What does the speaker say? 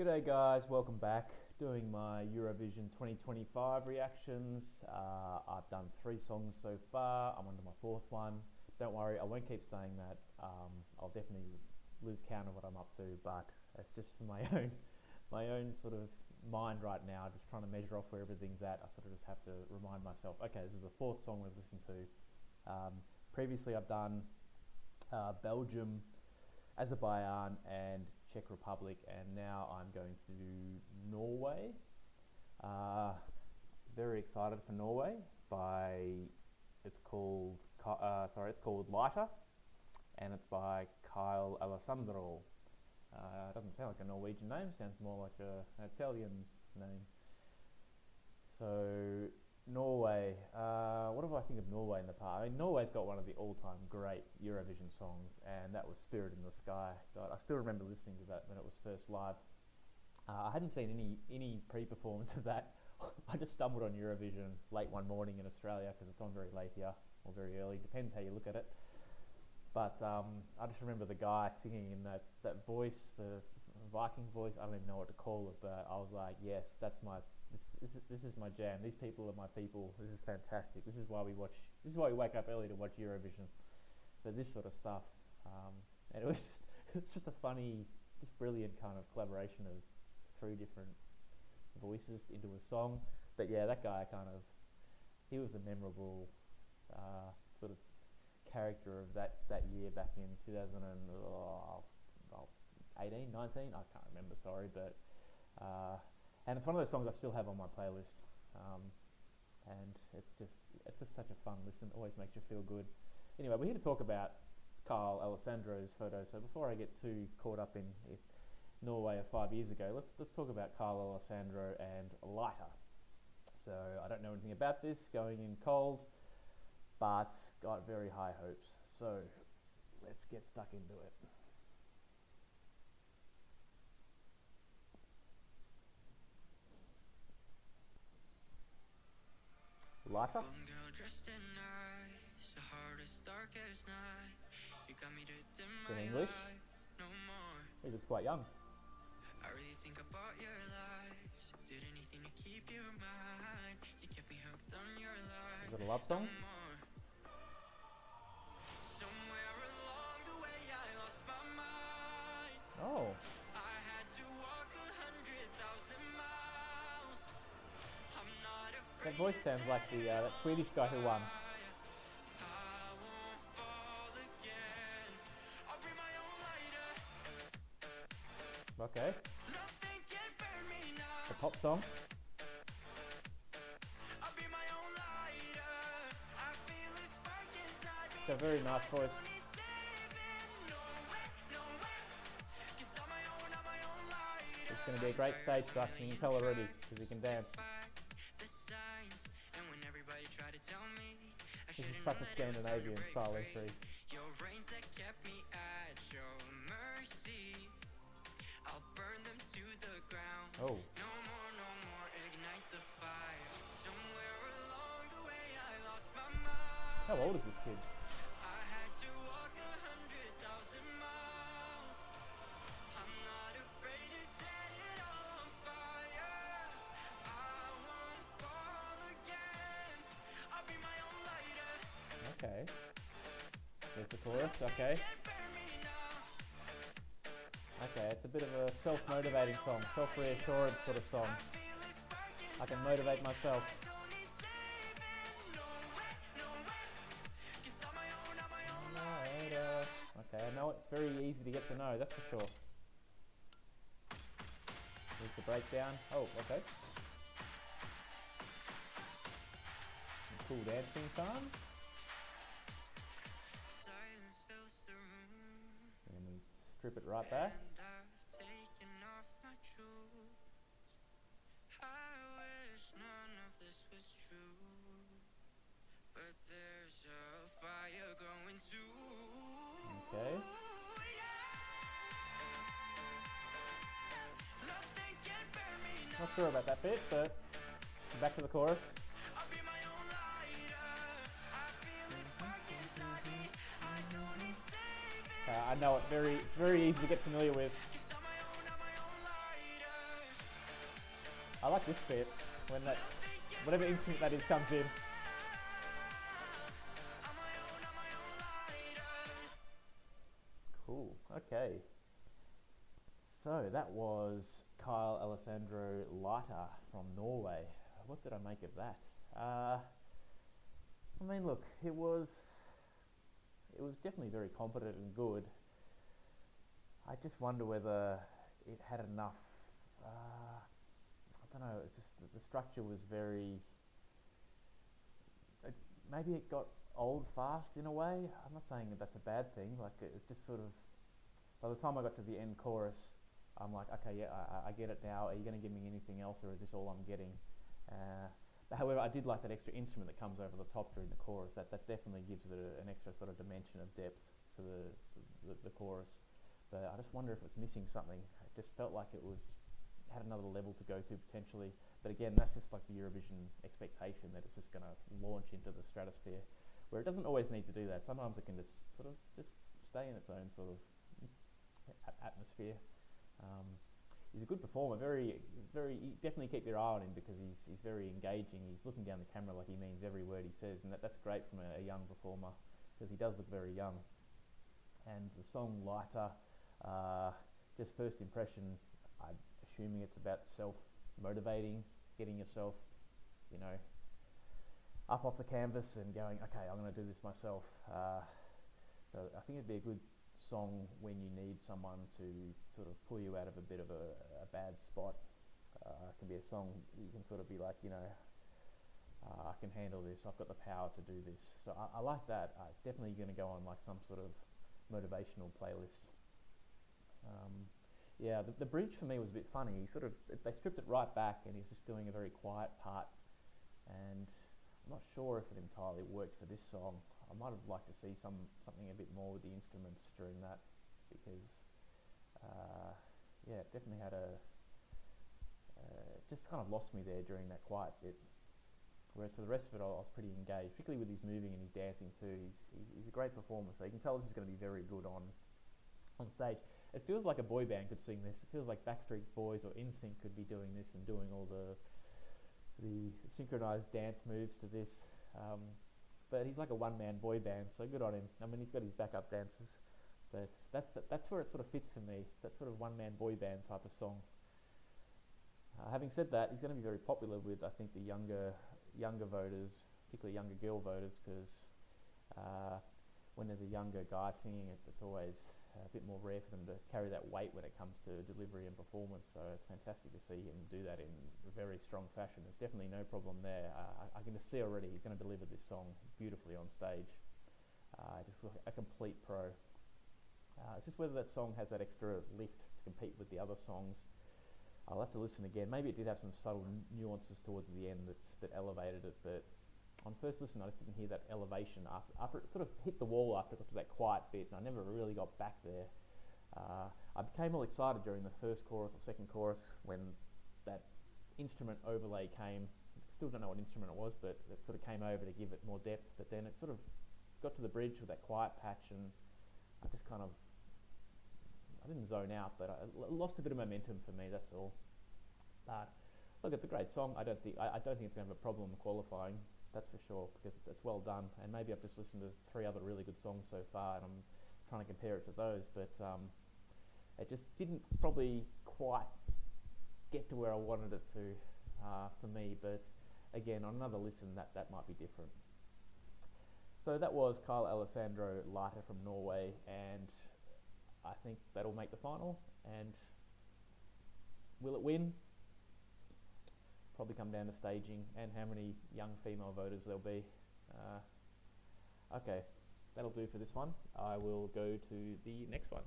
G'day guys, welcome back. Doing my Eurovision 2025 reactions. I've done 3 songs so far. I'm on to my 4th one. Don't worry, I won't keep saying that. I'll definitely lose count of what I'm up to, but it's just for my own sort of mind right now. Just trying to measure off where everything's at. I sort of just have to remind myself. Okay, this is the 4th song we've listened to. Previously, I've done Belgium, Azerbaijan, and Czech Republic, and now I'm going to do Norway. Very excited for Norway. It's called Lighter, and it's by Kyle Alessandro. It doesn't sound like a Norwegian name. Sounds more like an Italian name. So Norway. What do I think of Norway in the past? I mean, Norway's got one of the all-time great Eurovision songs, and that was "Spirit in the Sky." God, I still remember listening to that when it was first live. I hadn't seen any pre-performance of that. I just stumbled on Eurovision late one morning in Australia because it's on very late here or very early, depends how you look at it. But I just remember the guy singing in that voice, the Viking voice. I don't even know what to call it, but I was like, yes, this is my jam. These people are my people. This is fantastic. This is why we wake up early to watch Eurovision. So this sort of stuff, and it's just a funny, just brilliant kind of collaboration of 3 different voices into a song. But yeah, that guy he was the memorable sort of character of that year back in 2018, 19. I can't remember. Sorry, but. And it's one of those songs I still have on my playlist, and it's just such a fun listen. Always makes you feel good. Anyway, we're here to talk about Kyle Alessandro's photo. So before I get too caught up in Norway of 5 years ago, let's talk about Kyle Alessandro and Lighter. So I don't know anything about this, going in cold, but got very high hopes. So let's get stuck into it. Lighter. In English. He looks quite young. I really think about your lies. Did anything to keep you in mind. You kept me hooked on your life. Is it a love song? Somewhere along the way I lost my mind. Oh. I had to walk 100,000 miles. I'm not afraid. That voice sounds like that Swedish guy who won. Okay. A pop song. It's a very nice voice. It's going to be a great stage struck, you can tell already, because he can dance. This is such a Scandinavian style entry. Oh. No more, ignite the fire. Somewhere along the way I lost my mind. How old is this kid? I had to walk 100,000 miles. I'm not afraid to set it all on fire. I won't fall again. I'll be my own lighter. Okay. There's the chorus, okay. Okay, it's a bit of a self-motivating song, self-reassurance sort of song. I can motivate myself. Okay, I know it's very easy to get to know, that's for sure. Here's the breakdown. Oh, okay. Some cool dancing time. And we strip it right back. Okay. Not sure about that bit, but back to the chorus. I know it very easy to get familiar with. I like this bit when that whatever instrument that is comes in. Cool. Okay. So that was Kyle Alessandro Lighter from Norway. What did I make of that? I mean, look, it was definitely very competent and good. I just wonder whether it had enough. I don't know. It's just the structure was very. Maybe it got old fast in a way. I'm not saying that that's a bad thing. Like it was just sort of. By the time I got to the end chorus, I'm like, okay, yeah, I get it now. Are you going to give me anything else, or is this all I'm getting? However, I did like that extra instrument that comes over the top during the chorus. That definitely gives it an extra sort of dimension of depth to the chorus. But I just wonder if it's missing something. It just felt like it had another level to go to potentially. But again, that's just like the Eurovision expectation that it's just going to launch into the stratosphere, where it doesn't always need to do that. Sometimes it can just sort of just stay in its own sort of atmosphere. He's a good performer. He definitely keep your eye on him because he's very engaging. He's looking down the camera like he means every word he says, and that's great from a young performer because he does look very young. And the song Lighter, just first impression, I'm assuming it's about self-motivating, getting yourself, up off the canvas and going, okay, I'm going to do this myself. So I think it'd be a good song when you need someone to sort of pull you out of a bit of a bad spot. It can be a song you can sort of be like, I can handle this, I've got the power to do this. So I like that. It's definitely going to go on like some sort of motivational playlist. The bridge for me was a bit funny. They stripped it right back and he's just doing a very quiet part, and I'm not sure if it entirely worked for this song. I might have liked to see something a bit more with the instruments during that, because it definitely had just kind of lost me there during that quiet bit. Whereas for the rest of it, I was pretty engaged, particularly with his moving and his dancing too. He's a great performer, so you can tell this is going to be very good on stage. It feels like a boy band could sing this. It feels like Backstreet Boys or NSYNC could be doing this and doing all the synchronized dance moves to this. But he's like a one-man boy band, so good on him. I mean, he's got his backup dancers, but that's where it sort of fits for me. It's that sort of one-man boy band type of song. Having said that, he's going to be very popular with, I think, the younger voters, particularly younger girl voters, because when there's a younger guy singing it, it's always a bit more rare for them to carry that weight when it comes to delivery and performance. So it's fantastic to see him do that in a very strong fashion. There's definitely no problem there. I can just see already he's going to deliver this song beautifully on stage. Just a complete pro. It's just whether that song has that extra lift to compete with the other songs. I'll have to listen again. Maybe it did have some subtle nuances towards the end that elevated it, but on first listen I just didn't hear that elevation after it sort of hit the wall after it got to that quiet bit, and I never really got back there. I became all excited during the first chorus or second chorus when that instrument overlay came. Still don't know what instrument it was, but it sort of came over to give it more depth, but then it sort of got to the bridge with that quiet patch, and I just kind of, I didn't zone out, but I lost a bit of momentum for me, that's all. But look, it's a great song. I don't think it's going to have a problem qualifying, that's for sure, because it's well done. And maybe I've just listened to 3 other really good songs so far, and I'm trying to compare it to those, but it just didn't probably quite get to where I wanted it to for me. But again, on another listen, that might be different. So that was Kyle Alessandro Lighter from Norway, and I think that'll make the final. And will it win? Probably come down to staging and how many young female voters there'll be. Okay, that'll do for this one. I will go to the next one.